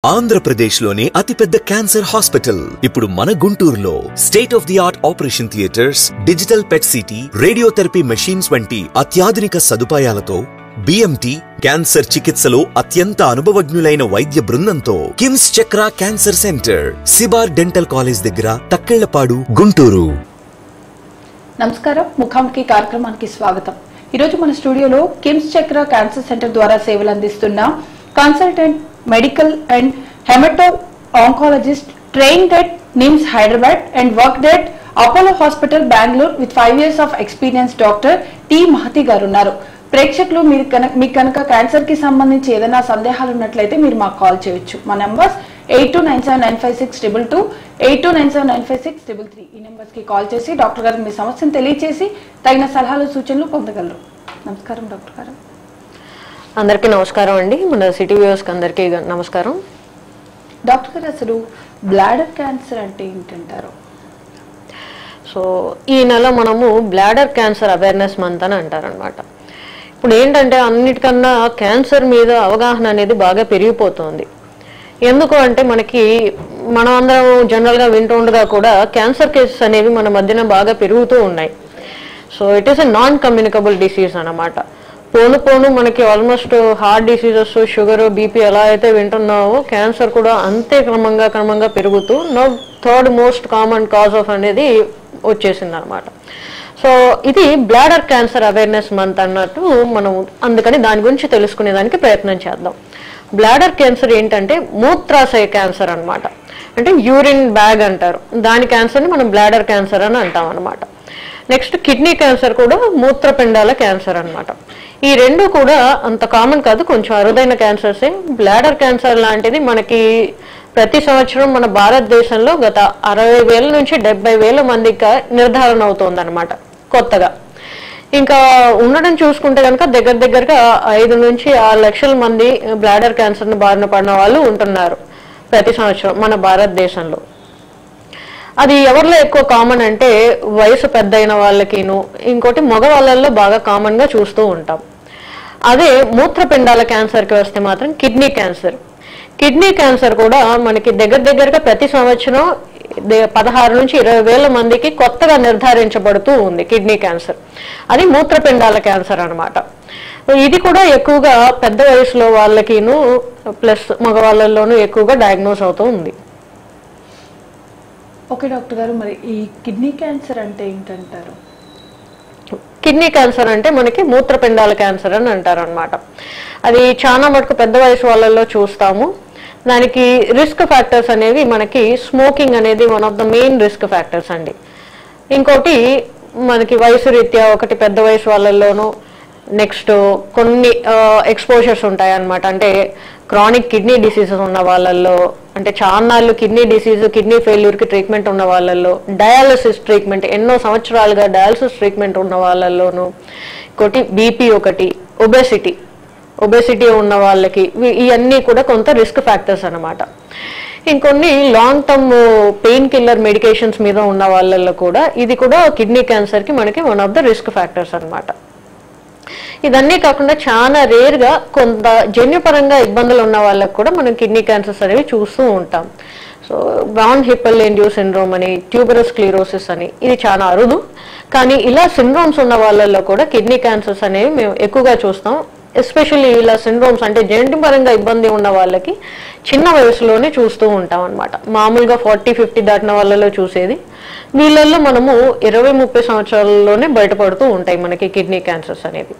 ఆంధ్రప్రదేశ్లోని అతిపెద్ద cancer hospital ఇప్పుడు మన గుంటూరులో state of the art operation theatres, digital PET CT, radiotherapy machines వంటి అత్యాధునిక సదుపాయాలతో బిఎంటి క్యాన్సర్ చికిత్సలో అత్యంత అనుభవజ్ఞులైన వైద్య బృందంతో కిమ్స్ చక్ర cancer centre, Sibar dental college దగ్గర, తక్కెళ్లపాడు, గుంటూరు. నమస్కారం, ముఖాముఖి కార్యక్రమానికి స్వాగతం. ఈరోజు మన స్టూడియోలో కిమ్స్ చక్ర క్యాన్సర్ సెంటర్ ద్వారా సేవలు అందిస్తున్న కన్సల్టెంట్ మెడికల్ అండ్ హెమటో-oncologist trained at NIMS Hyderabad and worked at Apollo Hospital Bangalore with 5 years of experience doctor T Mahathi గారు ఉన్నారు. ప్రేక్షకులు మీకు కనుక క్యాన్సర్ కి సంబంధించి ఏదైనా సందేహాలు ఉన్నట్లయితే మీరు మాకు కాల్ చేయొచ్చు. మా నంబర్స్ 8297956222, 8297956333. ఈ నెంబర్స్ కి కాల్ చేసి డాక్టర్ గారికి మీ సమస్యను తెలియజేసి తగిన సలహాలు సూచనలు పొందగలరు. నమస్కారం డాక్టర్ గారు. అందరికీ నమస్కారం అండి. మన సిటీ వ్యూవర్స్ కి అందరికీ నమస్కారం. డాక్టర్ గారు, అసలు బ్లాడర్ క్యాన్సర్ అంటే ఏంటంటారు? సో ఈ నెల మనము బ్లాడర్ క్యాన్సర్ అవేర్నెస్ మంత్ అని అంటారనమాట. ఇప్పుడు ఏంటంటే అన్నిటికన్నా క్యాన్సర్ మీద అవగాహన అనేది బాగా పెరిగిపోతుంది. ఎందుకు అంటే మనం అందరం జనరల్గా వింటుండగా కూడా క్యాన్సర్ కేసెస్ అనేవి మన మధ్యన బాగా పెరుగుతూ ఉన్నాయి. So it is a non communicable disease అన్నమాట. పోను మనకి almost heart diseases, sugar, BP ఎలా అయితే వింటున్నావో క్యాన్సర్ కూడా అంతే క్రమంగా పెరుగుతూ third most common cause of అనేది వచ్చేసింది అనమాట. సో ఇది బ్లాడర్ క్యాన్సర్ అవేర్నెస్ మంత్ అన్నట్టు మనం అందుకని దాని గురించి తెలుసుకునేదానికి ప్రయత్నం చేద్దాం. బ్లాడర్ క్యాన్సర్ ఏంటంటే మూత్రాశయ క్యాన్సర్ అనమాట. అంటే యూరిన్ బ్యాగ్ అంటారు, దాని క్యాన్సర్ని మనం బ్లాడర్ క్యాన్సర్ అని అంటాం అనమాట. నెక్స్ట్ కిడ్నీ క్యాన్సర్ కూడా మూత్రపిండాల క్యాన్సర్ అనమాట. ఈ రెండు కూడా అంత కామన్ కాదు, కొంచెం అరుదైన క్యాన్సర్సే. బ్లాడర్ క్యాన్సర్ లాంటిది మనకి ప్రతి సంవత్సరం మన భారతదేశంలో గత 60,000 నుంచి 70,000 మందికి నిర్ధారణ అవుతుంది అనమాట కొత్తగా. ఇంకా ఉండడం చూసుకుంటే కనుక దగ్గరగా 5 నుంచి 6 లక్షల మంది బ్లాడర్ క్యాన్సర్ని బారిన పడిన వాళ్ళు ఉంటున్నారు ప్రతి సంవత్సరం మన భారతదేశంలో. అది ఎవరిలో ఎక్కువ కామన్ అంటే వయసు పెద్దయిన వాళ్ళకిను, ఇంకోటి మగవాళ్ళల్లో బాగా కామన్గా చూస్తూ ఉంటాం. అదే మూత్రపిండాల క్యాన్సర్కి వస్తే మాత్రం కిడ్నీ క్యాన్సర్ కూడా మనకి దగ్గరగా ప్రతి సంవత్సరం 16 నుంచి 20,000 మందికి కొత్తగా నిర్ధారించబడుతూ ఉంది కిడ్నీ క్యాన్సర్. అది మూత్రపిండాల క్యాన్సర్ అనమాట. ఇది కూడా ఎక్కువగా పెద్ద వయసులో వాళ్ళకిను ప్లస్ మగవాళ్ళల్లోనూ ఎక్కువగా డయాగ్నోస్ అవుతూ ఉంది. ఓకే డాక్టర్ గారు, మరి ఈ కిడ్నీ క్యాన్సర్ అంటే ఏంటంటారు? కిడ్నీ క్యాన్సర్ అంటే మనకి మూత్రపిండాల క్యాన్సర్ అని అంటారు అనమాట. అది చాలా మటుకు పెద్ద వయసు వాళ్ళల్లో చూస్తాము. దానికి రిస్క్ ఫ్యాక్టర్స్ అనేవి మనకి స్మోకింగ్ అనేది one of the main risk factors అండి. ఇంకోటి మనకి వయసు రీత్యా ఒకటి పెద్ద వయసు వాళ్ళల్లోనూ, నెక్స్ట్ కొన్ని ఎక్స్పోజర్స్ ఉంటాయి అన్నమాట. అంటే క్రానిక్ కిడ్నీ డిసీజెస్ ఉన్న వాళ్ళల్లో, అంటే చాన్నాళ్ళు కిడ్నీ డిసీజ్, కిడ్నీ ఫెయిల్యూర్కి ట్రీట్మెంట్ ఉన్న వాళ్ళల్లో, డయాలసిస్ ట్రీట్మెంట్ ఎన్నో సంవత్సరాలుగా డయాలసిస్ ట్రీట్మెంట్ ఉన్న వాళ్ళల్లోనూ, ఇంకోటి బీపీ, ఒకటి ఒబెసిటీ ఉన్న వాళ్ళకి, ఇవన్నీ కూడా కొంత రిస్క్ ఫ్యాక్టర్స్ అనమాట. ఇంకొన్ని long term pain killer medications మీద ఉన్న వాళ్ళల్లో కూడా ఇది కూడా కిడ్నీ క్యాన్సర్కి మనకి one of the risk factors అనమాట. ఇదన్నీ కాకుండా చాలా రేర్గా కొంత జన్యుపరంగా ఇబ్బందులు ఉన్న వాళ్ళకి కూడా మనం కిడ్నీ క్యాన్సర్స్ అనేవి చూస్తూ ఉంటాం. సో బ్రౌన్ హిప్పల్-లెండ్యూ సిండ్రోమ్ అని, ట్యూబరస్ స్క్లీరోసిస్ అని, ఇది చాలా అరుదు. కానీ ఇలా సిండ్రోమ్స్ ఉన్న వాళ్ళల్లో కూడా కిడ్నీ క్యాన్సర్స్ అనేవి మేము ఎక్కువగా చూస్తాం. ఎస్పెషల్లీ ఇలా సిండ్రోమ్స్ అంటే జన్యుపరంగా ఇబ్బంది ఉన్న వాళ్ళకి చిన్న వయసులోనే చూస్తూ ఉంటాం అనమాట. మామూలుగా 40-50 దాటిన వాళ్ళలో చూసేది, వీళ్ళల్లో మనము 20-30 సంవత్సరాలలోనే బయటపడుతూ ఉంటాయి మనకి కిడ్నీ క్యాన్సర్స్ అనేవి.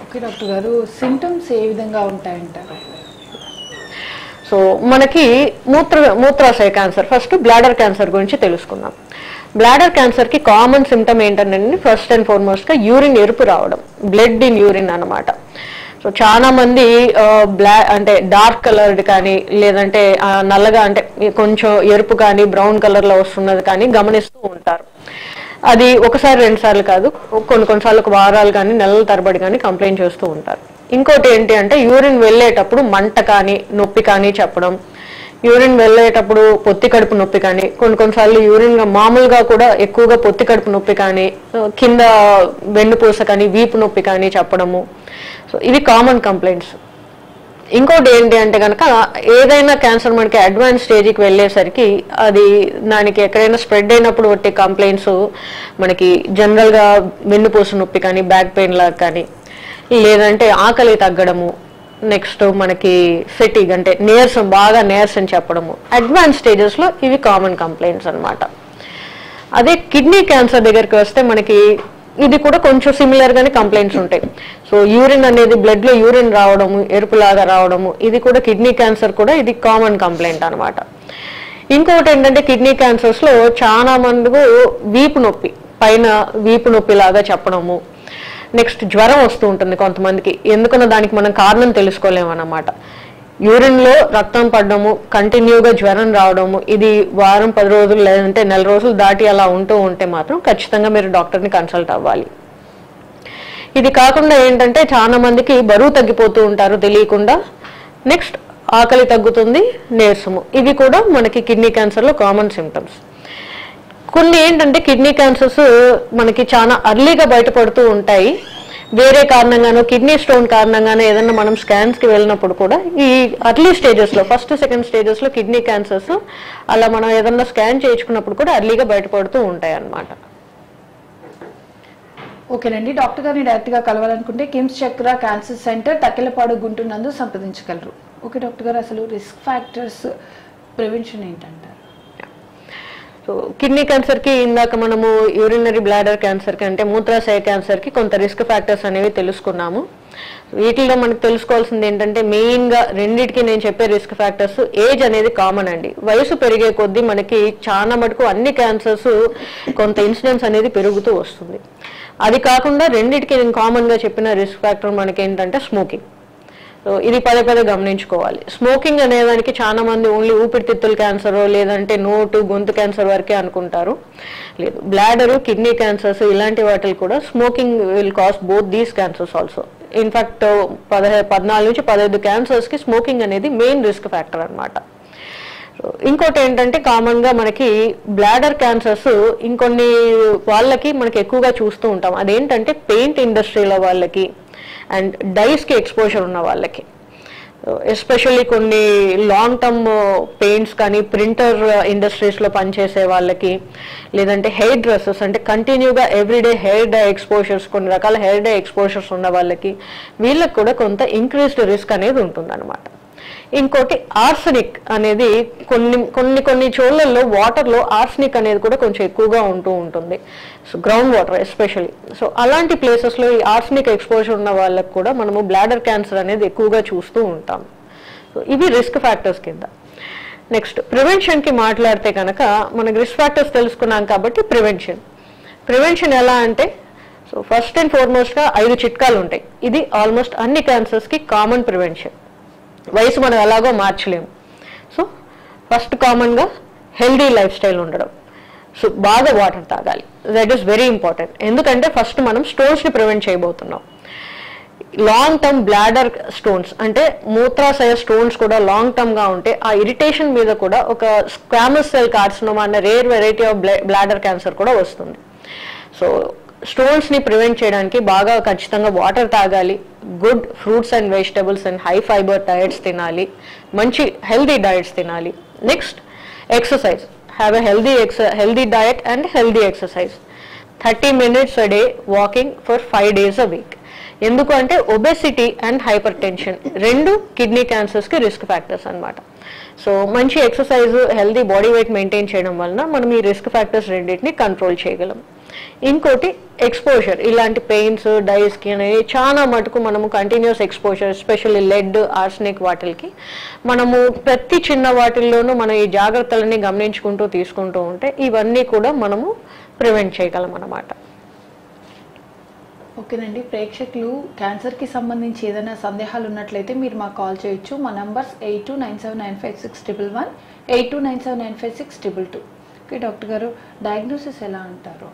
ఓకే డాక్టర్ గారు, సింటమ్స్ ఏ విధంగా ఉంటాయంటారు? సో మనకి మూత్రాశయ క్యాన్సర్, ఫస్ట్ బ్లాడర్ క్యాన్సర్ గురించి తెలుసుకుందాం. బ్లాడర్ క్యాన్సర్కి కామన్ సిమ్టమ్ ఏంటంటే ఫస్ట్ అండ్ ఫార్మోస్ట్గా యూరిన్ ఎరుపు రావడం, బ్లడ్ ఇన్ యూరిన్ అనమాట. సో చాలా మంది అంటే డార్క్ కలర్డ్ కానీ, లేదంటే నల్లగా అంటే కొంచెం ఎరుపు కానీ బ్రౌన్ కలర్లో వస్తున్నది కానీ గమనిస్తూ ఉంటారు. అది ఒకసారి 2 సార్లు కాదు, కొన్నిసార్లు వారాలు కానీ నెలల తరబడి కానీ కంప్లైంట్ చేస్తూ ఉంటారు. ఇంకోటి ఏంటి అంటే యూరిన్ వెళ్ళేటప్పుడు మంట కానీ నొప్పి కానీ చెప్పడం, యూరిన్ వెళ్ళేటప్పుడు పొత్తి కడుపు నొప్పి కానీ, కొన్నిసార్లు యూరిన్ మామూలుగా కూడా ఎక్కువగా పొత్తి కడుపు నొప్పి కానీ, కింద వెన్నుపూస కానీ వీపు నొప్పి కానీ చెప్పడము. సో ఇవి కామన్ కంప్లైంట్స్. ఇంకోటి ఏంటి అంటే కనుక ఏదైనా క్యాన్సర్ మనకి అడ్వాన్స్ స్టేజ్కి వెళ్ళేసరికి అది దానికి ఎక్కడైనా స్ప్రెడ్ అయినప్పుడు వచ్చే కంప్లైంట్స్ మనకి జనరల్గా వెన్నుపూస నొప్పి కానీ బ్యాక్ పెయిన్ లాగా కానీ, లేదంటే ఆకలి తగ్గడము, నెక్స్ట్ మనకి ఫెటిగ్ అంటే బాగా నీరసం చెప్పడము, అడ్వాన్స్ స్టేజెస్లో ఇవి కామన్ కంప్లైంట్స్ అనమాట. అదే కిడ్నీ క్యాన్సర్ దగ్గరికి వస్తే మనకి ఇది కూడా కొంచెం సిమిలర్ గానే కంప్లైంట్స్ ఉంటాయి. సో యూరిన్ అనేది బ్లడ్ లో యూరిన్ రావడము, ఎరుపులాగా రావడము, ఇది కూడా కిడ్నీ క్యాన్సర్ కూడా ఇది కామన్ కంప్లైంట్ అనమాట. ఇంకొకటి ఏంటంటే కిడ్నీ క్యాన్సర్స్ లో చాలా మందికి వీపు నొప్పి, పైన వీపు నొప్పి లాగా చెప్పడము, నెక్స్ట్ జ్వరం వస్తూ ఉంటుంది కొంతమందికి, ఎందుకన్నా దానికి మనం కారణం తెలుసుకోలేమన్నమాట. యూరిన్ లో రక్తం పడడము, కంటిన్యూగా జ్వరం రావడము, ఇది వారం 10 రోజులు లేదంటే నెల రోజులు దాటి అలా ఉంటూ ఉంటే మాత్రం ఖచ్చితంగా మీరు డాక్టర్ని కన్సల్ట్ అవ్వాలి. ఇది కాకుండా ఏంటంటే చాలా మందికి బరువు తగ్గిపోతూ ఉంటారు తెలియకుండా, నెక్స్ట్ ఆకలి తగ్గుతుంది, నీరసము, ఇవి కూడా మనకి కిడ్నీ క్యాన్సర్లో కామన్ సిమ్టమ్స్. కొన్ని ఏంటంటే కిడ్నీ క్యాన్సర్స్ మనకి చాలా అర్లీగా బయటపడుతూ ఉంటాయి. వేరే కారణంగానో కిడ్నీ స్టోన్ కారణంగానో ఏదన్నా మనం స్కాన్స్కి వెళ్ళినప్పుడు కూడా ఈ అర్లీ స్టేజెస్లో, ఫస్ట్ సెకండ్ స్టేజెస్లో కిడ్నీ క్యాన్సర్స్ అలా మనం ఏదన్నా స్కాన్ చేయించుకున్నప్పుడు కూడా అర్లీగా బయటపడుతూ ఉంటాయి అన్నమాట. ఓకేనండి, డాక్టర్ గారిని డైరెక్ట్గా కలవాలనుకుంటే కిమ్స్ చక్ర క్యాన్సర్ సెంటర్ తక్కెలపాడు గుంటూరు నందు సంప్రదించగలరు. ఓకే డాక్టర్ గారు, అసలు రిస్క్ ఫ్యాక్టర్స్ ప్రివెన్షన్ ఏంటంటారు? సో కిడ్నీ క్యాన్సర్కి ఇందాక మనము యూరినరీ బ్లాడర్ క్యాన్సర్కి అంటే మూత్రాశయ క్యాన్సర్కి కొంత రిస్క్ ఫ్యాక్టర్స్ అనేవి తెలుసుకున్నాము. వీటిలో మనకు తెలుసుకోవాల్సింది ఏంటంటే మెయిన్గా రెండింటికి నేను చెప్పే రిస్క్ ఫ్యాక్టర్స్, ఏజ్ అనేది కామన్ అండి. వయసు పెరిగే కొద్దీ మనకి చాలా మటుకు అన్ని క్యాన్సర్స్ కొంత ఇన్సిడెన్స్ అనేది పెరుగుతూ వస్తుంది. అది కాకుండా రెండింటికి నేను కామన్గా చెప్పిన రిస్క్ ఫ్యాక్టర్ మనకి ఏంటంటే స్మోకింగ్. సో ఇది పదే గమనించుకోవాలి. స్మోకింగ్ అనేదానికి చాలా మంది ఓన్లీ ఊపిరితిత్తుల క్యాన్సర్ లేదంటే నోటు గొంతు క్యాన్సర్ వరకే అనుకుంటారు. లేదు, బ్లాడరు, కిడ్నీ క్యాన్సర్స్ ఇలాంటి వాటికి కూడా smoking will cause both these cancers also. In fact 14 నుంచి 15 క్యాన్సర్స్కి స్మోకింగ్ అనేది మెయిన్ రిస్క్ ఫ్యాక్టర్ అనమాట. ఇంకోటి ఏంటంటే కామన్గా మనకి బ్లాడర్ క్యాన్సర్స్ ఇంకొన్ని వాళ్ళకి మనకి ఎక్కువగా చూస్తూ ఉంటాం. అదేంటంటే పెయింట్ ఇండస్ట్రీలో వాళ్ళకి అండ్ డైస్కి ఎక్స్పోజర్ ఉన్న వాళ్ళకి, ఎస్పెషల్లీ కొన్ని లాంగ్ టర్మ్ పెయింట్స్ కానీ ప్రింటర్ ఇండస్ట్రీస్లో పనిచేసే వాళ్ళకి, లేదంటే హెయిర్ డ్రెస్సెస్ అంటే కంటిన్యూగా ఎవ్రీడే హెయిర్ డై ఎక్స్పోజర్స్, కొన్ని రకాల హెయిర్ డై ఎక్స్పోజర్స్ ఉన్న వాళ్ళకి, వీళ్ళకి కూడా కొంత ఇంక్రీస్డ్ రిస్క్ అనేది ఉంటుందన్నమాట. ఇంకోటి ఆర్సనిక్ అనేది కొన్ని చోళ్ళల్లో వాటర్లో ఆర్సనిక్ అనేది కూడా కొంచెం ఎక్కువగా ఉంటూ ఉంటుంది. So ground water especially. So అలాంటి ప్లేసెస్లో ఈ ఆర్సనిక్ ఎక్స్పోజర్ ఉన్న వాళ్ళకి కూడా మనము బ్లాడర్ క్యాన్సర్ అనేది ఎక్కువగా చూస్తూ ఉంటాం. సో ఇవి రిస్క్ ఫ్యాక్టర్స్ కింద. నెక్స్ట్ ప్రివెన్షన్కి మాట్లాడితే కనుక మనకి రిస్క్ ఫ్యాక్టర్స్ తెలుసుకున్నాం కాబట్టి ప్రివెన్షన్ ఎలా అంటే, సో ఫస్ట్ అండ్ ఫార్మోస్ట్గా 5 చిట్కాలు ఉంటాయి. ఇది ఆల్మోస్ట్ అన్ని క్యాన్సర్స్కి కామన్ ప్రివెన్షన్. వయసు మనం ఎలాగో మార్చలేము. సో ఫస్ట్ కామన్గా హెల్దీ లైఫ్ స్టైల్ ఉండడం, సో బాగా వాటర్ తాగాలి, దట్ ఈస్ వెరీ ఇంపార్టెంట్. ఎందుకంటే ఫస్ట్ మనం స్టోన్స్ని ప్రివెంట్ చేయబోతున్నాం. లాంగ్ టర్మ్ బ్లాడర్ స్టోన్స్ అంటే మూత్రాశయ స్టోన్స్ కూడా లాంగ్ టర్మ్గా ఉంటే ఆ ఇరిటేషన్ మీద కూడా ఒక స్క్వామస్ సెల్ కార్సినోమా అనే rare variety of bladder cancer కూడా వస్తుంది. సో స్టోన్స్ని ప్రివెంట్ చేయడానికి బాగా ఖచ్చితంగా వాటర్ తాగాలి, good fruits and vegetables and high fibre diets తినాలి, మంచి హెల్దీ డయట్స్ తినాలి. Next exercise, have a healthy diet and healthy exercise. 30 minutes a day walking for 5 days a week. ఎందుకు అంటే ఒబెసిటీ అండ్ హైపర్ టెన్షన్ రెండు kidney క్యాన్సర్స్కి risk factors అనమాట. So మంచి exercise, healthy body weight maintain చేయడం వలన మనం ఈ రిస్క్ ఫ్యాక్టర్స్ రెండింటిని కంట్రోల్ చేయగలం. ఇంకోటి ఎక్స్పోజర్, ఇలాంటి పెయిన్స్, డైస్కి అనేవి చాలా మటుకు మనము continuous exposure, especially lead, arsenic వాటికి మనము ప్రతి చిన్న వాటిల్లోనూ మనం ఈ జాగ్రత్తలని గమనించుకుంటూ తీసుకుంటూ ఉంటే ఇవన్నీ కూడా మనము ప్రివెంట్ చేయగలం అన్నమాట. ఓకేనండి, ప్రేక్షకులు క్యాన్సర్కి సంబంధించి ఏదైనా సందేహాలు ఉన్నట్లయితే మీరు మాకు కాల్ చేయొచ్చు. మా నంబర్స్ 8297956111, 8297956222. ఓకే డాక్టర్ గారు, డయాగ్నోసిస్ ఎలా అంటారు?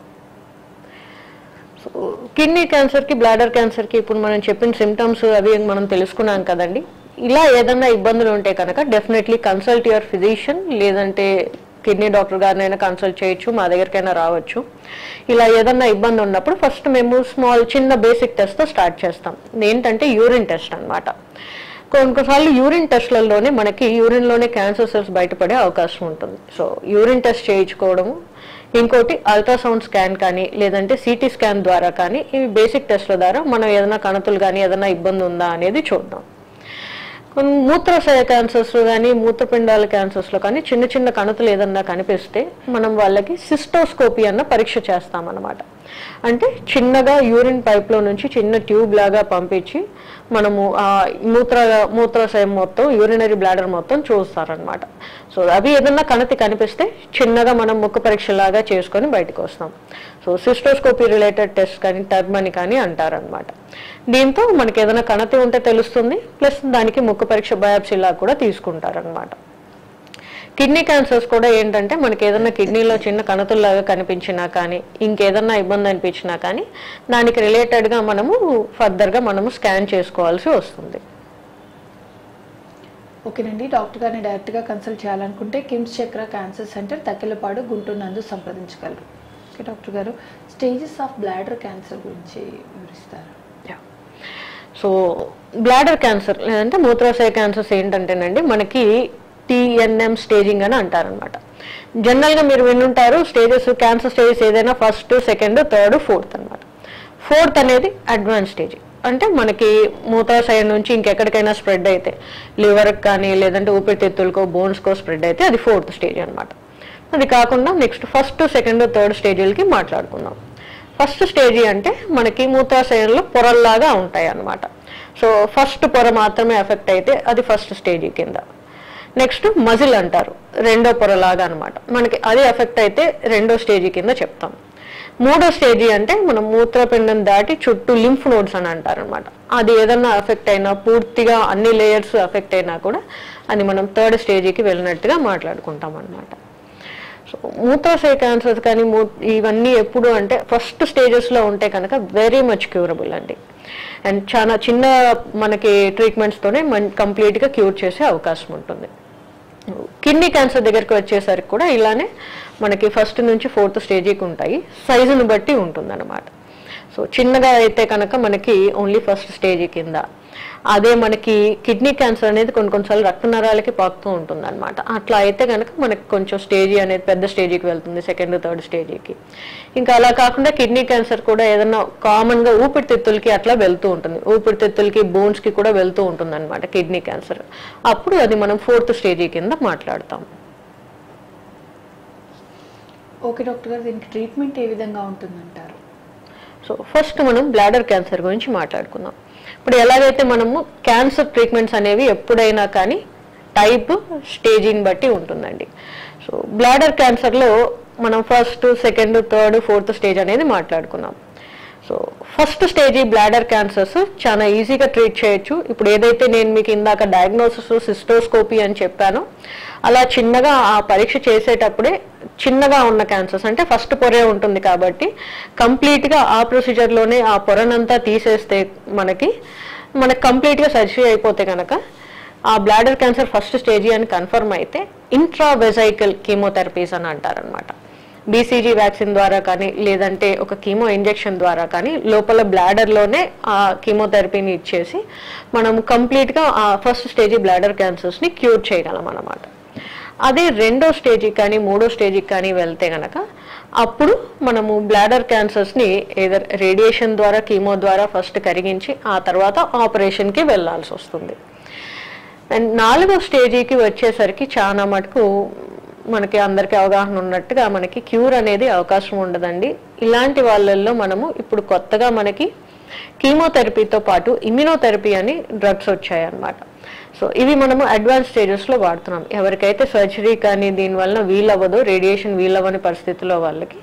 సో కిడ్నీ క్యాన్సర్కి, బ్లాడర్ క్యాన్సర్కి ఇప్పుడు మనం చెప్పిన సిమ్టమ్స్ అవి మనం తెలుసుకున్నాం కదండి. ఇలా ఏదన్నా ఇబ్బందులు ఉంటే కనుక డెఫినెట్లీ కన్సల్ట్ యువర్ ఫిజిషియన్, లేదంటే కిడ్నీ డాక్టర్ గారినైనా కన్సల్ట్ చేయొచ్చు, మా దగ్గరికైనా రావచ్చు. ఇలా ఏదన్నా ఇబ్బంది ఉన్నప్పుడు ఫస్ట్ మేము చిన్న బేసిక్ టెస్ట్తో స్టార్ట్ చేస్తాం. ఏంటంటే యూరిన్ టెస్ట్ అనమాట. కొన్నిసార్లు యూరిన్ టెస్ట్లలోనే మనకి యూరిన్లోనే క్యాన్సర్ సెల్స్ బయటపడే అవకాశం ఉంటుంది. సో యూరిన్ టెస్ట్ చేయించుకోవడము, ఇంకోటి అల్ట్రాసౌండ్ స్కాన్ కానీ లేదంటే సిటీ స్కాన్ ద్వారా కానీ, ఇవి బేసిక్ టెస్ట్ల ద్వారా మనం ఏదైనా కణతులు కానీ ఏదైనా ఇబ్బంది ఉందా అనేది చూద్దాం. మూత్రాశయ క్యాన్సర్స్ కానీ మూత్రపిండాల క్యాన్సర్స్లో కానీ చిన్న చిన్న కణతులు ఏదన్నా కనిపిస్తే మనం వాళ్ళకి సిస్టోస్కోపీ అన్న పరీక్ష చేస్తామన్నమాట. అంటే చిన్నగా యూరిన్ పైప్లో నుంచి చిన్న ట్యూబ్ లాగా పంపించి మనము ఆ మూత్రాశయం మొత్తం యూరినరీ బ్లాడర్ మొత్తం చూస్తారనమాట. సో అవి ఏదన్నా కణతి కనిపిస్తే చిన్నగా మనం ముక్క పరీక్ష లాగా చేసుకొని బయటకు వస్తాం. సో సిస్టోస్కోపీ రిలేటెడ్ టెస్ట్ కానీ టర్మ్ అని కానీ అంటారనమాట. దీంతో మనకి ఏదైనా కణతి ఉంటే తెలుస్తుంది, ప్లస్ దానికి ముక్క పరీక్ష బయాప్సీ లాగా కూడా తీసుకుంటారనమాట. కిడ్నీ క్యాన్సర్స్ కూడా ఏంటంటే మనకి ఏదైనా కిడ్నీలో చిన్న కణతుల్లాగా కనిపించినా కానీ ఇంకేదన్నా ఇబ్బంది అనిపించినా కానీ దానికి రిలేటెడ్గా మనము ఫర్దర్గా మనము స్కాన్ చేసుకోవాల్సి వస్తుంది. ఓకేనండి, డాక్టర్ గారిని డైరెక్ట్గా కన్సల్ట్ చేయాలనుకుంటే కిమ్స్ చక్ర క్యాన్సర్ సెంటర్ తక్కెలపాడు గుంటూరు నందు సంప్రదించగలరు. ఓకే డాక్టర్ గారు, స్టేజెస్ ఆఫ్ బ్లాడర్ క్యాన్సర్ గురించి వివరిస్తారు. సో బ్లాడర్ క్యాన్సర్ లేదంటే మూత్రాశయ క్యాన్సర్స్ ఏంటంటేనండి మనకి TNM స్టేజింగ్ అని అంటారనమాట. జనరల్గా మీరు వినుంటారు స్టేజెస్, క్యాన్సర్ స్టేజెస్ ఏదైనా ఫస్ట్, సెకండ్, థర్డ్, ఫోర్త్ అనమాట. ఫోర్త్ అనేది అడ్వాన్స్ స్టేజ్. అంటే మనకి మూత్రాశయం నుంచి ఇంకెక్కడికైనా స్ప్రెడ్ అయితే, లివర్కి కానీ లేదంటే ఊపిరితిత్తులకో బోన్స్కో స్ప్రెడ్ అయితే అది ఫోర్త్ స్టేజ్ అనమాట. అది కాకుండా నెక్స్ట్ ఫస్ట్, సెకండ్, థర్డ్ స్టేజీలకి మాట్లాడుకుందాం. ఫస్ట్ స్టేజీ అంటే మనకి మూత్రాశయంలో పొరల్లాగా ఉంటాయి అన్నమాట. సో ఫస్ట్ పొర మాత్రమే ఎఫెక్ట్ అయితే అది ఫస్ట్ స్టేజీ కింద. నెక్స్ట్ మజిల్ అంటారు, రెండో పొరలాగా అనమాట. మనకి అది ఎఫెక్ట్ అయితే రెండో స్టేజీ కింద చెప్తాం. మూడో స్టేజీ అంటే మనం మూత్రపిండం దాటి చుట్టూ లింఫ్ నోడ్స్ అని అంటారు అనమాట. అది ఏదన్నా ఎఫెక్ట్ అయినా, పూర్తిగా అన్ని లేయర్స్ ఎఫెక్ట్ అయినా కూడా అది మనం థర్డ్ స్టేజీకి వెళ్ళినట్టుగా మాట్లాడుకుంటాం అనమాట. సో మూత్రాశయ క్యాన్సర్స్ కానీ ఇవన్నీ ఎప్పుడు అంటే ఫస్ట్ స్టేజెస్లో ఉంటే కనుక వెరీ మచ్ క్యూరబుల్ అండి. అండ్ చాలా చిన్న మనకి ట్రీట్మెంట్స్తోనే కంప్లీట్గా క్యూర్ చేసే అవకాశం ఉంటుంది. కిడ్నీ క్యాన్సర్ దగ్గరికి వచ్చేసరికి కూడా ఇలానే మనకి ఫస్ట్ నుంచి ఫోర్త్ స్టేజీకి ఉంటాయి, సైజును బట్టి ఉంటుంది అనమాట. సో చిన్నగా అయితే కనుక మనకి ఓన్లీ ఫస్ట్ స్టేజీ కింద. అదే మనకి కిడ్నీ క్యాన్సర్ అనేది కొన్నిసార్లు రక్త నరాలకి పాకుతూ ఉంటుంది అనమాట. అట్లా అయితే కనుక మనకి కొంచెం స్టేజీ అనేది పెద్ద స్టేజీకి వెళ్తుంది, సెకండ్, థర్డ్ స్టేజీకి. ఇంకా అలా కాకుండా కిడ్నీ క్యాన్సర్ కూడా ఏదన్నా కామన్గా ఊపిరితిత్తులకి అట్లా వెళ్తూ ఉంటుంది, ఊపిరితిత్తులకి బోన్స్కి కూడా వెళ్తూ ఉంటుంది అనమాట కిడ్నీ క్యాన్సర్. అప్పుడు అది మనం ఫోర్త్ స్టేజీ కింద మాట్లాడతాం. ఓకే డాక్టర్ గారు, దీనికి ట్రీట్మెంట్ ఏ విధంగా ఉంటుందంటారు? సో ఫస్ట్ మనం బ్లాడర్ క్యాన్సర్ గురించి మాట్లాడుకుందాం. ఇప్పుడు ఎలాగైతే మనము క్యాన్సర్ ట్రీట్మెంట్స్ అనేవి ఎప్పుడైనా కానీ టైప్, స్టేజీని బట్టి ఉంటుందండి. సో బ్లాడర్ క్యాన్సర్లో మనం first, second, third, fourth stage అనేది మాట్లాడుకున్నాం. So first stage bladder cancers చాలా ఈజీగా ట్రీట్ చేయొచ్చు. ఇప్పుడు ఏదైతే నేను మీకు ఇందాక డయాగ్నోసిస్ సిస్టోస్కోపీ అని చెప్పానో అలా చిన్నగా ఆ పరీక్ష చేసేటప్పుడే చిన్నగా ఉన్న క్యాన్సర్స్ అంటే ఫస్ట్ పొరే ఉంటుంది కాబట్టి కంప్లీట్గా ఆ ప్రొసీజర్లోనే ఆ పొరనంతా తీసేస్తే మనకి కంప్లీట్గా సర్జరీ అయిపోతే కనుక ఆ బ్లాడర్ క్యాన్సర్ ఫస్ట్ స్టేజీ అని కన్ఫర్మ్ అయితే ఇంట్రావెజైకల్ కీమోథెరపీస్ అని అంటారనమాట. BCG వ్యాక్సిన్ ద్వారా కానీ లేదంటే ఒక కీమో ఇంజెక్షన్ ద్వారా కానీ లోపల బ్లాడర్లోనే ఆ కీమోథెరపీని ఇచ్చేసి మనం కంప్లీట్గా ఆ ఫస్ట్ స్టేజీ బ్లాడర్ క్యాన్సర్స్ని క్యూర్ చేయగలం అన్నమాట. అదే రెండో స్టేజీకి కానీ మూడో స్టేజీకి కానీ వెళ్తే కనుక అప్పుడు మనము బ్లాడర్ క్యాన్సర్స్ని ఏదర్ రేడియేషన్ ద్వారా, కీమో ద్వారా ఫస్ట్ కరిగించి ఆ తర్వాత ఆపరేషన్కి వెళ్ళాల్సి వస్తుంది. అండ్ నాలుగో స్టేజీకి వచ్చేసరికి చాలా మటుకు మనకి అందరికీ అవగాహన ఉన్నట్టుగా మనకి క్యూర్ అనేది అవకాశం ఉండదండి. ఇలాంటి వాళ్ళల్లో మనము ఇప్పుడు కొత్తగా మనకి కీమోథెరపీతో పాటు ఇమ్యూనోథెరపీ అని డ్రగ్స్ వచ్చాయి అన్నమాట. సో ఇవి మనము అడ్వాన్స్ స్టేజెస్లో వాడుతున్నాం. ఎవరికైతే సర్జరీ కానీ దీనివల్ల వీలవ్వదో, రేడియేషన్ వీలవ్వని పరిస్థితుల్లో వాళ్ళకి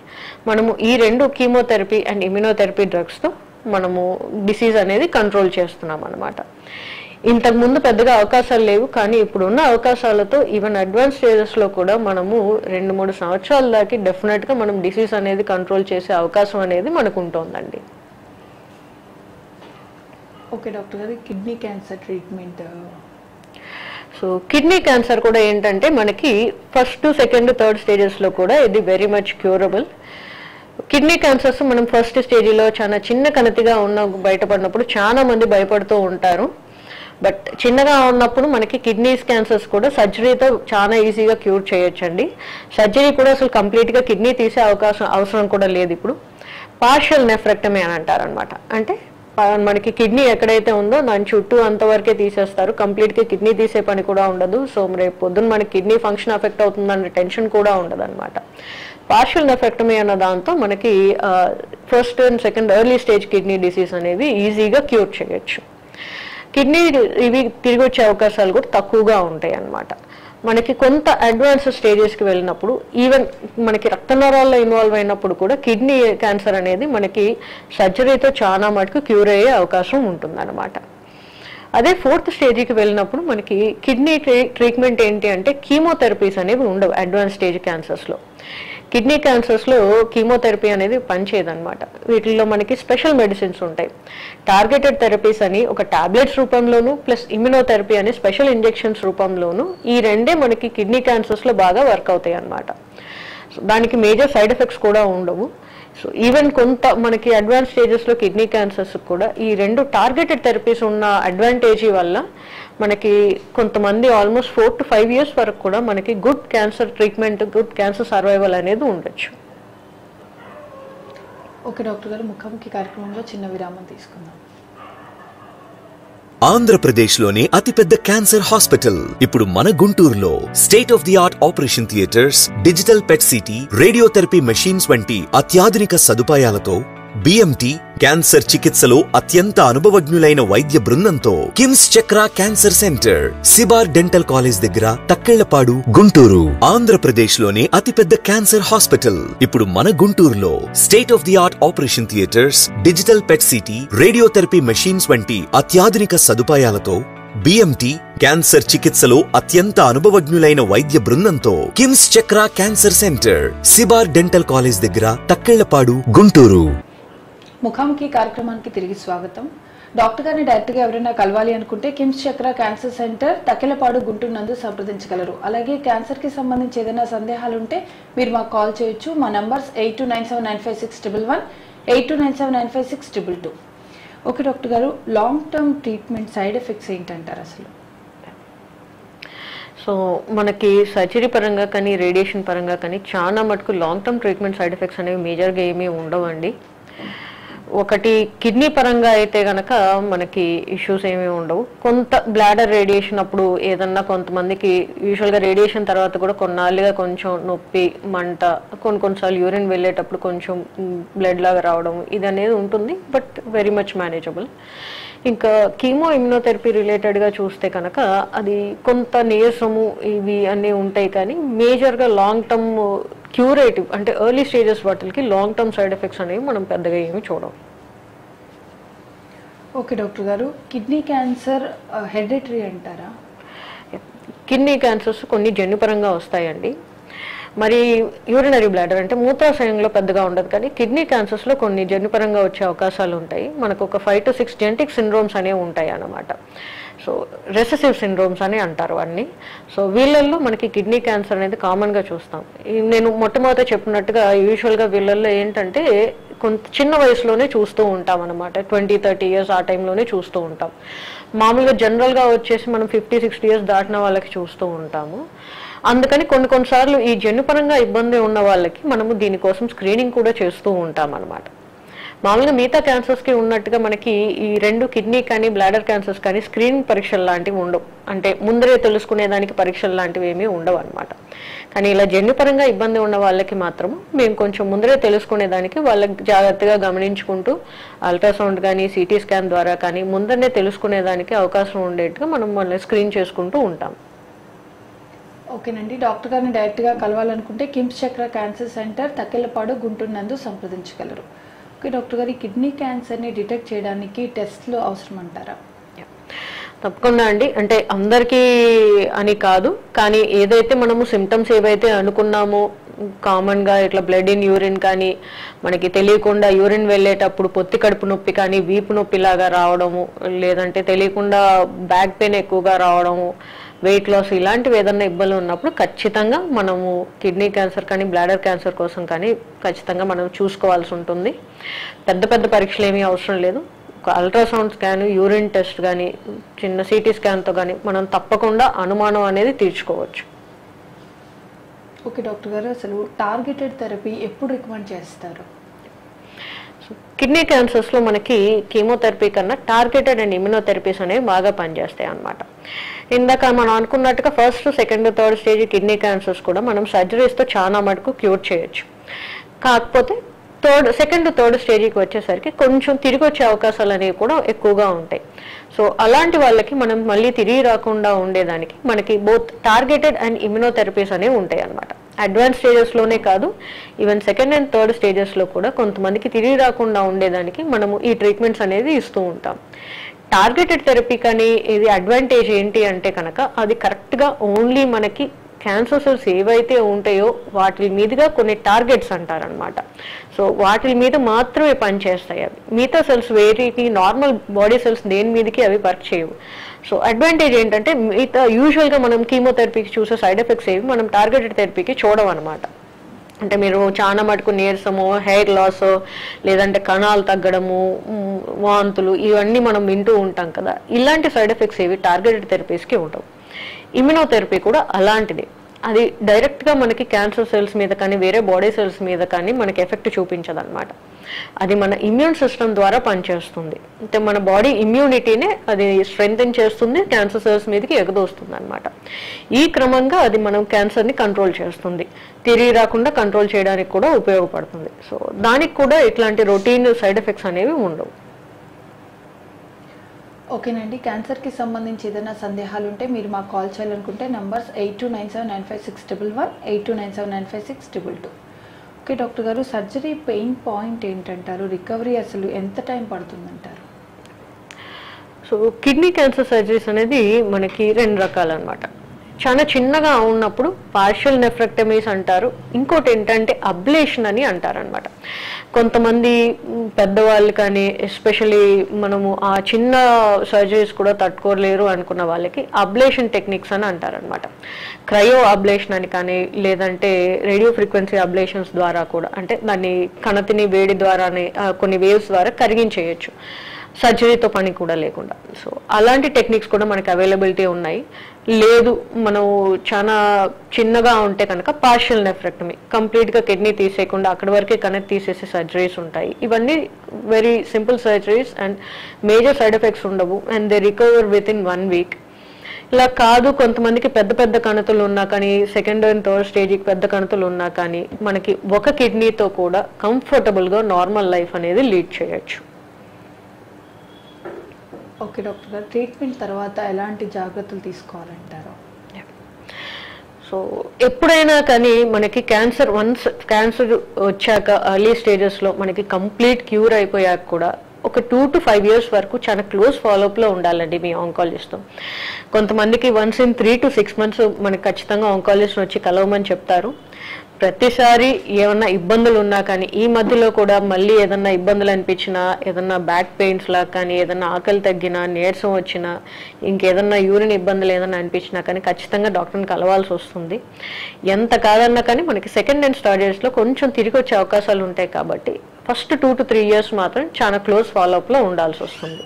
మనము ఈ రెండు కీమోథెరపీ అండ్ ఇమ్యూనోథెరపీ డ్రగ్స్తో మనము డిసీజ్ అనేది కంట్రోల్ చేస్తున్నాం అన్నమాట. ఇంతకు ముందు పెద్దగా అవకాశాలు లేవు, కానీ ఇప్పుడున్న అవకాశాలతో ఈవెన్ అడ్వాన్స్ స్టేజెస్లో కూడా మనము 2-3 సంవత్సరాల దాకా డెఫినెట్గా మనం డిసీజ్ అనేది కంట్రోల్ చేసే అవకాశం అనేది మనకు ఉంటుందండి. ఓకే డాక్టర్ గారు, kidney cancer treatment. So kidney cancer కూడా ఏంటంటే మనకి ఫస్ట్, సెకండ్, థర్డ్ స్టేజెస్లో కూడా ఇది very much curable. Kidney cancers మనం ఫస్ట్ స్టేజీలో చాలా చిన్న కణతిగా బయటపడినప్పుడు చాలా మంది భయపడుతూ ఉంటారు. బట్ చిన్నగా ఉన్నప్పుడు మనకి కిడ్నీస్ క్యాన్సర్స్ కూడా సర్జరీతో చాలా ఈజీగా క్యూర్ చేయొచ్చండి. సర్జరీ కూడా అసలు కంప్లీట్గా కిడ్నీ తీసే అవసరం కూడా లేదు. ఇప్పుడు పార్షియల్ నెఫ్రెక్టమీ అని అంటారనమాట. అంటే మనకి కిడ్నీ ఎక్కడైతే ఉందో దాని చుట్టూ అంతవరకే తీసేస్తారు, కంప్లీట్గా కిడ్నీ తీసే పని కూడా ఉండదు. సో రేపు పొద్దున్న మనకి కిడ్నీ ఫంక్షన్ ఎఫెక్ట్ అవుతుందన్న టెన్షన్ కూడా ఉండదు అనమాట. పార్షియల్ నెఫ్రెక్టమీ అన్న దాంతో మనకి first and second early stage kidney disease అనేది ఈజీగా క్యూర్ చేయొచ్చు. కిడ్నీ ఇవి తిరిగి వచ్చే అవకాశాలు కూడా తక్కువగా ఉంటాయి అన్నమాట. మనకి కొంత అడ్వాన్స్ స్టేజెస్కి వెళ్ళినప్పుడు ఈవెన్ మనకి రక్తనరాల్లో ఇన్వాల్వ్ అయినప్పుడు కూడా కిడ్నీ క్యాన్సర్ అనేది మనకి సర్జరీతో చాలా మటుకు క్యూర్ అయ్యే అవకాశం ఉంటుందన్నమాట. అదే ఫోర్త్ స్టేజ్కి వెళ్ళినప్పుడు మనకి కిడ్నీ ట్రీట్మెంట్ ఏంటి అంటే కీమోథెరపీస్ అనేవి ఉండవు అడ్వాన్స్ స్టేజ్ క్యాన్సర్స్లో. కిడ్నీ క్యాన్సర్స్లో కీమోథెరపీ అనేది పనిచేయదన్నమాట. వీటిల్లో మనకి స్పెషల్ మెడిసిన్స్ ఉంటాయి. టార్గెటెడ్ థెరపీస్ అని ఒక టాబ్లెట్స్ రూపంలోను ప్లస్ ఇమ్యునోథెరపీ అని స్పెషల్ ఇంజెక్షన్స్ రూపంలోను ఈ రెండే మనకి కిడ్నీ క్యాన్సర్స్లో బాగా వర్క్ అవుతాయి అన్నమాట. సో దానికి మేజర్ సైడ్ ఎఫెక్ట్స్ కూడా ఉండవు. సో ఈవెన్ కొంత మనకి అడ్వాన్స్ స్టేజెస్లో కిడ్నీ క్యాన్సర్స్ కూడా ఈ రెండు టార్గెటెడ్ థెరపీస్ ఉన్న అడ్వాంటేజీ వల్ల మనకి కొంతమంది ఆల్మోస్ట్ 4 to 5 years వరకు కూడా మనకి good cancer treatment, good cancer survival అనేది ఉండొచ్చు. ఓకే డాక్టర్ గారు, ముఖాముఖి కార్యక్రమంలో చిన్న విరామం తీసుకుందాం. ఆంధ్రప్రదేశ్లోనే అతిపెద్ద క్యాన్సర్ హాస్పిటల్ ఇప్పుడు మన గుంటూరులో state of the art operation theatres, digital PET CT, radiotherapy machines వంటి అత్యాధునిక సదుపాయాలతో బిఎంటి క్యాన్సర్ చికిత్సలో అత్యంత అనుభవజ్ఞులైన వైద్య బృందంతో కిమ్స్ చక్ర cancer centre, Sibar dental college దగ్గర, తక్కెళ్లపాడు, గుంటూరు. ఆంధ్రప్రదేశ్లోనే అతిపెద్ద క్యాన్సర్ హాస్పిటల్ ఇప్పుడు మన గుంటూరులో state of the art operation theatres, digital PET CT, radiotherapy machines వంటి అత్యాధునిక సదుపాయాలతో బిఎంటి క్యాన్సర్ చికిత్సలో అత్యంత అనుభవజ్ఞులైన వైద్య బృందంతో కిమ్స్ చక్ర cancer centre, Sibar dental college దగ్గర, తక్కెళ్లపాడు, గుంటూరు. ముఖాముఖి కార్యక్రమానికి తిరిగి స్వాగతం. డాక్టర్ గారిని డైరెక్ట్గా ఎవరైనా కలవాలి అనుకుంటే కిమ్స్ చక్ర క్యాన్సర్ సెంటర్, తక్కెళ్లపాడు, గుంటూరు నందు సంప్రదించగలరు. అలాగే క్యాన్సర్కి సంబంధించి ఏదైనా సందేహాలు ఉంటే మీరు మాకు కాల్ చేయొచ్చు. మా నంబర్స్ 8297956111, 8297956222. ఓకే డాక్టర్ గారు, long term treatment side effects ఏంటంటారు అసలు? సో మనకి సర్జరీ పరంగా కానీ రేడియేషన్ పరంగా కానీ చాలా మటుకు long term treatment side effects అనేవి మేజర్గా ఏమీ ఉండవండి. ఒకటి కిడ్నీ పరంగా అయితే కనుక మనకి ఇష్యూస్ ఏమీ ఉండవు. కొంత బ్లాడర్ రేడియేషన్ అప్పుడు ఏదన్నా కొంతమందికి యూజువల్గా రేడియేషన్ తర్వాత కూడా కొన్నాళ్ళుగా కొంచెం నొప్పి, మంట, కొన్నిసార్లు యూరిన్ వెళ్ళేటప్పుడు కొంచెం బ్లడ్ లాగా రావడం ఇది అనేది ఉంటుంది. But very much manageable. ఇంకా కీమో ఇమ్యునోథెరపీ రిలేటెడ్గా చూస్తే కనుక అది కొంత నీరసము ఇవి అన్నీ ఉంటాయి, కానీ మేజర్గా లాంగ్ టర్మ్ క్యూరేటివ్ అంటే ఎర్లీ స్టేజెస్ వాటికి లాంగ్ టర్మ్ సైడ్ ఎఫెక్ట్స్ అనేవి మనం పెద్దగా ఏమి చూడం. ఓకే డాక్టర్ గారు, కిడ్నీ క్యాన్సర్ హెరిడిటరీ అంటారా? కిడ్నీ క్యాన్సర్స్ కొన్ని జన్యుపరంగా వస్తాయండి. మరి యూరినరీ బ్లాడర్ అంటే మూత్రాశయంలో పెద్దగా ఉండదు, కానీ కిడ్నీ క్యాన్సర్స్లో కొన్ని జన్యుపరంగా వచ్చే అవకాశాలు ఉంటాయి. మనకు ఒక 5 to 6 జెనెటిక్ సిండ్రోమ్స్ అనేవి ఉంటాయి అన్నమాట. సో రెసెసివ్ సిండ్రోమ్స్ అని అంటారు అన్ని. సో వీళ్ళల్లో మనకి కిడ్నీ క్యాన్సర్ అనేది కామన్గా చూస్తాం. నేను మొట్టమొదట చెప్పినట్టుగా యూజువల్గా వీళ్ళల్లో ఏంటంటే కొంత చిన్న వయసులోనే చూస్తూ ఉంటాం అనమాట. 20-30 years ఆ టైంలోనే చూస్తూ ఉంటాం. మామూలుగా జనరల్గా వచ్చేసి మనం 50-60 years దాటిన వాళ్ళకి చూస్తూ ఉంటాము. అందుకని కొన్నిసార్లు ఈ జన్యుపరంగా ఇబ్బంది ఉన్న వాళ్ళకి మనము దీనికోసం స్క్రీనింగ్ కూడా చేస్తూ ఉంటాం అనమాట. మామూలుగా మిగతా క్యాన్సర్స్కి ఉన్నట్టుగా మనకి ఈ 2 కిడ్నీ కానీ బ్లాడర్ క్యాన్సర్స్ కానీ స్క్రీనింగ్ పరీక్షలు లాంటివి ఉండవు. అంటే ముందరే తెలుసుకునేదానికి పరీక్షలు లాంటివి ఏమీ ఉండవు అనమాట. కానీ ఇలా జన్యుపరంగా ఇబ్బంది ఉన్న వాళ్ళకి మాత్రం మేము కొంచెం ముందరే తెలుసుకునేదానికి వాళ్ళకి జాగ్రత్తగా గమనించుకుంటూ అల్ట్రాసౌండ్ కానీ సిటీ స్కాన్ ద్వారా కానీ ముందరనే తెలుసుకునేదానికి అవకాశం ఉండేట్టుగా మనం వాళ్ళని స్క్రీన్ చేసుకుంటూ ఉంటాం. ఓకేనండి, డాక్టర్ గారిని డైరెక్ట్గా కలవాలనుకుంటే కిమ్స్ చక్ర క్యాన్సర్ సెంటర్, తక్కెళ్లపాడు, గుంటూరు నందు సంప్రదించగలరు. ఓకే డాక్టర్ గారు, ఈ కిడ్నీ క్యాన్సర్ని డిటెక్ట్ చేయడానికి టెస్ట్లు అవసరం అంటారా? తప్పకుండా అండి. అంటే అందరికీ అని కాదు, కానీ ఏదైతే మనము సిమ్టమ్స్ ఏవైతే అనుకున్నామో కామన్గా ఇట్లా బ్లడ్ ఇన్ యూరిన్ కానీ మనకి తెలియకుండా యూరిన్ వెళ్ళేటప్పుడు పొత్తి కడుపు నొప్పి కానీ వీపు నొప్పి లాగా రావడము, లేదంటే తెలియకుండా బ్యాక్ పెయిన్ ఎక్కువగా రావడము, వెయిట్ లాస్ ఇలాంటివి ఏదన్నా ఇబ్బంది ఉన్నప్పుడు ఖచ్చితంగా మనము కిడ్నీ క్యాన్సర్ కానీ బ్లాడర్ క్యాన్సర్ కోసం కానీ ఖచ్చితంగా మనం చూసుకోవాల్సి ఉంటుంది. పెద్ద పెద్ద పరీక్షలు ఏమీ అవసరం లేదు. ఒక అల్ట్రాసౌండ్ స్కాన్, యూరిన్ టెస్ట్ కానీ, చిన్న సిటీ స్కాన్తో కానీ మనం తప్పకుండా అనుమానం అనేది తీర్చుకోవచ్చు. ఓకే డాక్టర్ గారు, అసలు టార్గెటెడ్ థెరపీ ఎప్పుడు రికమెండ్ చేస్తారు? కిడ్నీ క్యాన్సర్స్లో మనకి కీమోథెరపీ కన్నా టార్గెటెడ్ అండ్ ఇమ్యునోథెరపీస్ అనేవి బాగా పనిచేస్తాయి అన్నమాట. ఇందాక మనం అనుకున్నట్టుగా first, second, third stage kidney cancers కూడా మనం సర్జరీస్తో చాలా మటుకు క్యూర్ చేయొచ్చు. కాకపోతే సెకండ్, థర్డ్ స్టేజ్కి వచ్చేసరికి కొంచెం తిరిగి వచ్చే అవకాశాలు అనేవి కూడా ఎక్కువగా ఉంటాయి. సో అలాంటి వాళ్ళకి మనం మళ్ళీ తిరిగి రాకుండా ఉండేదానికి మనకి బోత్ టార్గెటెడ్ అండ్ ఇమ్యునోథెరపీస్ అనేవి ఉంటాయి అన్నమాట. అడ్వాన్స్ స్టేజెస్లోనే కాదు, ఈవెన్ సెకండ్ అండ్ థర్డ్ స్టేజెస్లో కూడా కొంతమందికి తిరిగి రాకుండా ఉండేదానికి మనము ఈ ట్రీట్మెంట్స్ అనేది ఇస్తూ ఉంటాం. టార్గెటెడ్ థెరపీ కానీ ఇది అడ్వాంటేజ్ ఏంటి అంటే కనుక అది కరెక్ట్గా ఓన్లీ మనకి క్యాన్సర్ సెల్స్ ఏవైతే ఉంటాయో వాటి మీదుగా కొన్ని టార్గెట్స్ అంటారనమాట. సో వాటి మీద మాత్రమే పనిచేస్తాయి అవి. మిగతా సెల్స్ వేరేకి, నార్మల్ బాడీ సెల్స్ దేని మీదకి అవి వర్క్ చేయవు. సో అడ్వాంటేజ్ ఏంటంటే మిగతా యూజువల్గా మనం కీమోథెరపీకి చూసే సైడ్ ఎఫెక్ట్స్ ఏవి మనం టార్గెటెడ్ థెరపీకి చూడమన్నమాట. అంటే మీరు చాలా మటుకు నీరసము, హెయిర్ లాస్, లేదంటే కణాలు తగ్గడము, వాంతులు, ఇవన్నీ మనం వింటూ ఉంటాం కదా. ఇలాంటి సైడ్ ఎఫెక్ట్స్ ఏవి టార్గెటెడ్ థెరపీస్కి ఉండవు. ఇమ్యునోథెరపీ కూడా అలాంటిది. అది డైరెక్ట్గా మనకి క్యాన్సర్ సెల్స్ మీద కానీ వేరే బాడీ సెల్స్ మీద కానీ మనకి ఎఫెక్ట్ చూపించదు అనమాట. అది మన ఇమ్యూన్ సిస్టమ్ ద్వారా పనిచేస్తుంది. అంటే మన బాడీ ఇమ్యూనిటీనే అది స్ట్రెంగ్తెన్ చేస్తుంది, క్యాన్సర్ సెల్స్ మీదకి ఎగదోస్తుంది అనమాట. ఈ క్రమంగా అది మనం క్యాన్సర్ని కంట్రోల్ చేస్తుంది, తిరిగి రాకుండా కంట్రోల్ చేయడానికి కూడా ఉపయోగపడుతుంది. సో దానికి కూడా ఇట్లాంటి రొటీన్ సైడ్ ఎఫెక్ట్స్ అనేవి ఉండవు. ఓకేనండి, క్యాన్సర్కి సంబంధించి ఏదైనా సందేహాలు ఉంటే మీరు మాకు కాల్ చేయాలనుకుంటే నంబర్స్ 8297956111, 8297956222. ఓకే డాక్టర్ గారు, సర్జరీ పెయిన్ పాయింట్ ఏంటంటారు? రికవరీ అసలు ఎంత టైం పడుతుందంటారు? సో కిడ్నీ క్యాన్సర్ సర్జరీస్ అనేది మనకి 2 రకాలు అనమాట. చాలా చిన్నగా ఉన్నప్పుడు పార్షియల్ నెఫ్రెక్టమీస్ అంటారు, ఇంకోటి ఏంటంటే అబ్లేషన్ అని అంటారనమాట. కొంతమంది పెద్దవాళ్ళు కానీ ఎస్పెషలీ మనము ఆ చిన్న సర్జరీస్ కూడా తట్టుకోలేరు అనుకున్న వాళ్ళకి అబ్లేషన్ టెక్నిక్స్ అని అంటారనమాట. క్రయో అబ్లేషన్ అని కానీ, లేదంటే రేడియో ఫ్రీక్వెన్సీ అబ్లేషన్స్ ద్వారా కూడా, అంటే దాన్ని కణతిని వేడి ద్వారానే కొన్ని వేవ్స్ ద్వారా కరిగించేయచ్చు, సర్జరీతో పని కూడా లేకుండా. సో అలాంటి టెక్నిక్స్ కూడా మనకి అవైలబిలిటీ ఉన్నాయి. లేదు మనం చాలా చిన్నగా ఉంటే కనుక పార్షియల్ నెఫ్రెక్టమీ, కంప్లీట్గా కిడ్నీ తీసేయకుండా అక్కడి వరకే కనెక్ట్ తీసేసే సర్జరీస్ ఉంటాయి. ఇవన్నీ very simple surgeries and major side effects ఉండవు and they recover within 1 వీక్. ఇలా కాదు, కొంతమందికి పెద్ద పెద్ద కణతులు ఉన్నా కానీ, సెకండ్ అండ్ థర్డ్ స్టేజ్కి పెద్ద కణతులు ఉన్నా కానీ మనకి ఒక కిడ్నీతో కూడా కంఫర్టబుల్గా నార్మల్ లైఫ్ అనేది లీడ్ చేయొచ్చు. ఓకే డాక్టర్ గారు, ట్రీట్మెంట్ తర్వాత ఎలాంటి జాగ్రత్తలు తీసుకోవాలంటారు? సో ఎప్పుడైనా కానీ మనకి క్యాన్సర్ క్యాన్సర్ వచ్చాక ఎర్లీ స్టేజెస్లో మనకి కంప్లీట్ క్యూర్ అయిపోయాక కూడా ఒక 2 to 5 years వరకు చాలా క్లోజ్ ఫాలోఅప్లో ఉండాలండి మీ ఆంకాలజిస్ట్తో. కొంతమందికి వన్స్ ఇన్ 3 to 6 months మనకి ఖచ్చితంగా ఆంకాలజిస్ట్ వచ్చి కలవమని చెప్తారు. ప్రతిసారి ఏమన్నా ఇబ్బందులు ఉన్నా కానీ, ఈ మధ్యలో కూడా మళ్ళీ ఏదన్నా ఇబ్బందులు అనిపించినా, ఏదన్నా బ్యాక్ పెయిన్స్ లా కానీ, ఏదన్నా ఆకలి తగ్గినా, నీరసం వచ్చినా, ఇంకేదన్నా యూరిన్ ఇబ్బందులు ఏదన్నా అనిపించినా కానీ ఖచ్చితంగా డాక్టర్ని కలవాల్సి వస్తుంది. ఎంత కాదన్నా కానీ మనకి సెకండ్ అండ్ థర్డ్ ఇయర్స్లో కొంచెం తిరిగి వచ్చే అవకాశాలు ఉంటాయి కాబట్టి ఫస్ట్ 2 to 3 years మాత్రం చాలా క్లోజ్ ఫాలోఅప్లో ఉండాల్సి వస్తుంది.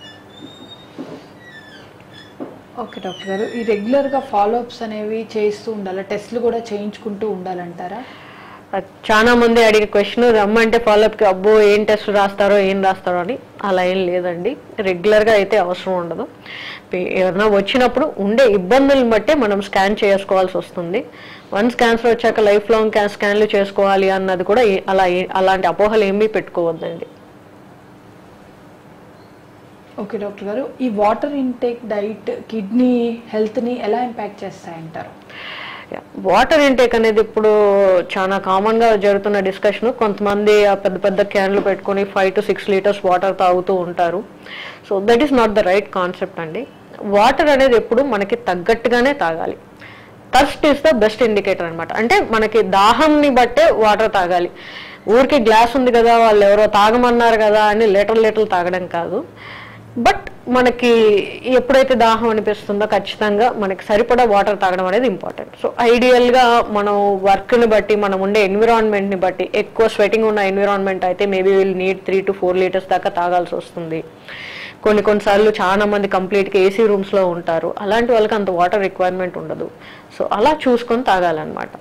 ఓకే డాక్టర్ గారు, ఈ రెగ్యులర్గా ఫాలోఅప్స్ అనేవి చేస్తూ ఉండాలి, టెస్ట్లు కూడా చేయించుకుంటూ ఉండాలంటారా? చాలా మంది అడిగే క్వశ్చన్, రమ్మంటే ఫాలోఅప్కి అబ్బో ఏం టెస్ట్ రాస్తారో ఏం రాస్తారో అని. అలా ఏం లేదండి, రెగ్యులర్గా అయితే అవసరం ఉండదు. ఏదైనా వచ్చినప్పుడు ఉండే ఇబ్బందులను బట్టే మనం స్కాన్ చేసుకోవాల్సి వస్తుంది. వన్స్ క్యాన్సర్ వచ్చాక లైఫ్ లాంగ్ స్కాన్లు చేసుకోవాలి అన్నది కూడా అలాంటి అపోహలు ఏమీ పెట్టుకోవద్దండి. ఓకే డాక్టర్ గారు, ఈ వాటర్ ఇంటేక్, డైట్ కిడ్నీ హెల్త్ని ఎలా ఇంపాక్ట్ చేస్తాయంటారు? వాటర్ ఇంటేక్ అనేది ఇప్పుడు చాలా కామన్గా జరుగుతున్న డిస్కషన్. కొంతమంది ఆ పెద్ద పెద్ద క్యాన్లు పెట్టుకొని 5 to 6 liters వాటర్ తాగుతూ ఉంటారు. So that is not the right concept అండి. వాటర్ అనేది ఎప్పుడు మనకి తగ్గట్టుగానే తాగాలి. Thirst is the best indicator అనమాట. అంటే మనకి దాహంని బట్టే వాటర్ తాగాలి. ఊరికి గ్లాస్ ఉంది కదా, వాళ్ళు ఎవరో తాగమన్నారు కదా అని లీటర్లు తాగడం కాదు. బట్ మనకి ఎప్పుడైతే దాహం అనిపిస్తుందో ఖచ్చితంగా మనకి సరిపడా వాటర్ తాగడం అనేది ఇంపార్టెంట్. సో ఐడియల్గా మనం వర్క్ని బట్టి, మనం ఉండే ఎన్విరాన్మెంట్ని బట్టి, ఎక్కువ స్వెటింగ్ ఉన్న ఎన్విరాన్మెంట్ అయితే maybe will need 3 to 4 liters దాకా తాగాల్సి వస్తుంది. కొన్నిసార్లు చాలా మంది కంప్లీట్గా ఏసీ రూమ్స్లో ఉంటారు, అలాంటి వాళ్ళకి అంత వాటర్ రిక్వైర్మెంట్ ఉండదు. సో అలా చూసుకొని తాగాలన్నమాట.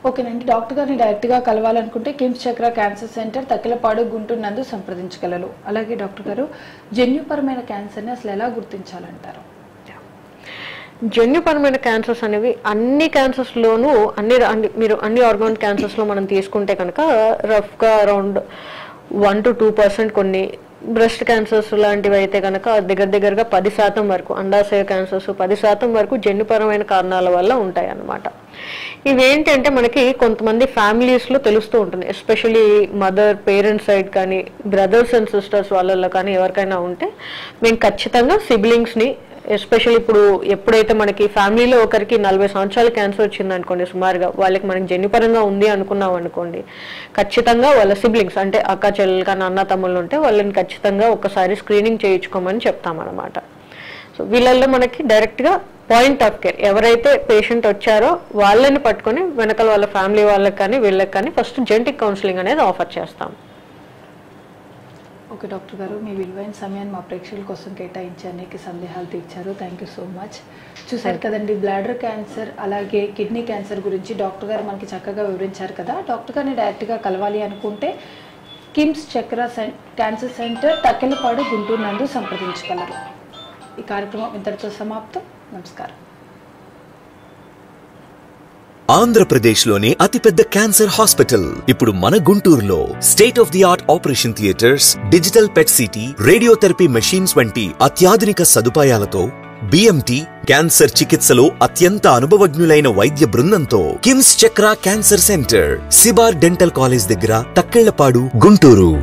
ఓకేనండి, డాక్టర్ గారిని డైరెక్ట్గా కలవాలనుకుంటే కిమ్స్ చక్ర క్యాన్సర్ సెంటర్, తక్కిలపాడు, గుంటూరు నందు సంప్రదించగలరు. అలాగే డాక్టర్ గారు, జన్యుపరమైన క్యాన్సర్ని అసలు ఎలా గుర్తించాలంటారు? జన్యుపరమైన క్యాన్సర్స్ అనేవి అన్ని క్యాన్సర్స్లోనూ మీరు అన్ని ఆర్గాన్ క్యాన్సర్స్లో మనం తీసుకుంటే కనుక రఫ్గా అరౌండ్ 1 to 2% కొన్ని బ్రెస్ట్ క్యాన్సర్స్ లాంటివి అయితే కనుక దగ్గరగా 10% వరకు, అండాశయ క్యాన్సర్స్ 10% వరకు జన్యుపరమైన కారణాల వల్ల ఉంటాయి అన్నమాట. ఇవేంటంటే మనకి కొంతమంది ఫ్యామిలీస్లో తెలుస్తూ ఉంటుంది, ఎస్పెషలీ మదర్ పేరెంట్స్ సైడ్ కానీ బ్రదర్స్ అండ్ సిస్టర్స్ వాళ్ళల్లో కానీ ఎవరికైనా ఉంటే మేము ఖచ్చితంగా సిబ్లింగ్స్ని, ఎస్పెషల్లీ ఇప్పుడు ఎప్పుడైతే మనకి ఫ్యామిలీలో ఒకరికి 40 సంవత్సరాల క్యాన్సర్ వచ్చింది అనుకోండి సుమారుగా, వాళ్ళకి మనకి జన్యుపరంగా ఉంది అనుకున్నాం అనుకోండి, ఖచ్చితంగా వాళ్ళ సిబ్లింగ్స్ అంటే అక్క చెల్లెలు కానీ అన్న తమ్ముళ్ళు ఉంటే వాళ్ళని ఖచ్చితంగా ఒకసారి స్క్రీనింగ్ చేయించుకోమని చెప్తామన్నమాట. సో వీళ్ళల్లో మనకి డైరెక్ట్గా పాయింట్ ఆఫ్ కేర్ ఎవరైతే పేషెంట్ వచ్చారో వాళ్ళని పట్టుకొని వెనకాల వాళ్ళ ఫ్యామిలీ వాళ్ళకి కానీ వీళ్ళకి కానీ ఫస్ట్ జెనెటిక్ కౌన్సిలింగ్ అనేది ఆఫర్ చేస్తాం. ఓకే డాక్టర్ గారు, మీ విలువైన సమయాన్ని మా ప్రేక్షకుల కోసం కేటాయించి అనేక సందేహాలు తీర్చారు. Thank you so much. చూసారు కదండి, బ్లాడర్ క్యాన్సర్ అలాగే కిడ్నీ క్యాన్సర్ గురించి డాక్టర్ గారు మనకి చక్కగా వివరించారు కదా. డాక్టర్ గారిని డైరెక్ట్గా కలవాలి అనుకుంటే కిమ్స్ చక్ర క్యాన్సర్ సెంటర్, తక్కిలపాడు, గుంటూరు నందు సంప్రదించగలరు. ఈ కార్యక్రమం ఇంతటితో సమాప్తం. నమస్కారం. ఆంధ్రప్రదేశ్లోనే అతిపెద్ద క్యాన్సర్ హాస్పిటల్ ఇప్పుడు మన గుంటూరులో. State of the art operation theatres, digital PET CT, radiotherapy machines వంటి అత్యాధునిక సదుపాయాలతో బిఎంటి క్యాన్సర్ చికిత్సలో అత్యంత అనుభవజ్ఞులైన వైద్య బృందంతో కిమ్స్ చక్ర cancer centre, Sibar dental college దగ్గర, తక్కిళ్లపాడు, గుంటూరు.